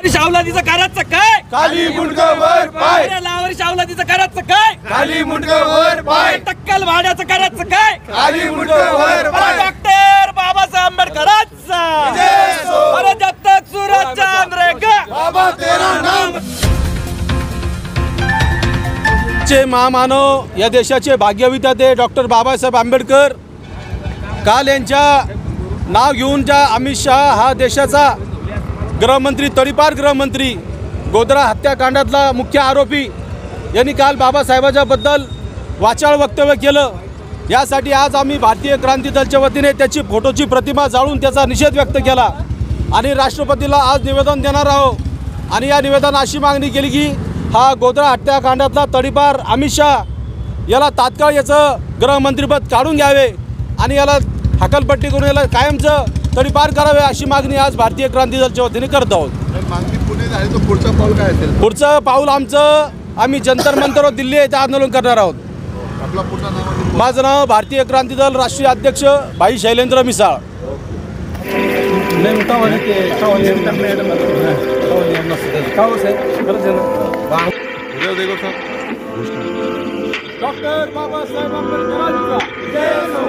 शावलादीचं करायचं काय? खाली मुंडकं वर पाय. लावर शावलादीचं करायचं काय? खाली मुंडकं वर पाय. टक्कल भाड्याचं करायचं काय? खाली मुंडकं वर पाय. डॉक्टर बाबासाहेब आंबेडकरांचा जय हो. अरे जब तक सूरज चांद रहेगा बाबा तेरा नाम. चे महामानव या देशाचे भाग्यविधाते डॉक्टर बाबासाहेब आंबेडकर काल यांच्या नाव घेऊन ज्या अमित शहा हा देशाचा गृहमंत्री तडीपार गृहमंत्री गोधरा हत्याकांडातला मुख्य आरोपी यांनी काल बाबासाहेबांच्याबद्दल वाचाळ वक्तव्य केलं। यासाठी आज आम्ही भारतीय क्रांती दलच्या वतीने त्याची फोटोची प्रतिमा जाळून त्याचा निषेध व्यक्त केला आणि राष्ट्रपतीला आज निवेदन देणार आहोत। आणि या निवेदनात अशी मागणी केली की हा गोधरा हत्याकांडातला तडीपार अमित शहा याला तात्काळ याचं गृहमंत्रीपद काढून घ्यावे आणि याला हकालपट्टी करून याला कायमचं तडीपार करावे अशी मागणी आज भारतीय क्रांती दलच्या वतीने करत आहोत। मागणी पुणे झाली तर पुढचं पाऊल काय असेल? पुढचं पाऊल आमचं आम्ही जंतर मंतरवर दिल्ली येथे आंदोलन करणार आहोत। आपला पूर्ण नाव? माझं नाव भारतीय क्रांती दल राष्ट्रीय अध्यक्ष भाई शैलेंद्र मिसाळ। डॉक्टर बाबासाहेब आंबेडकरांचा जय हो.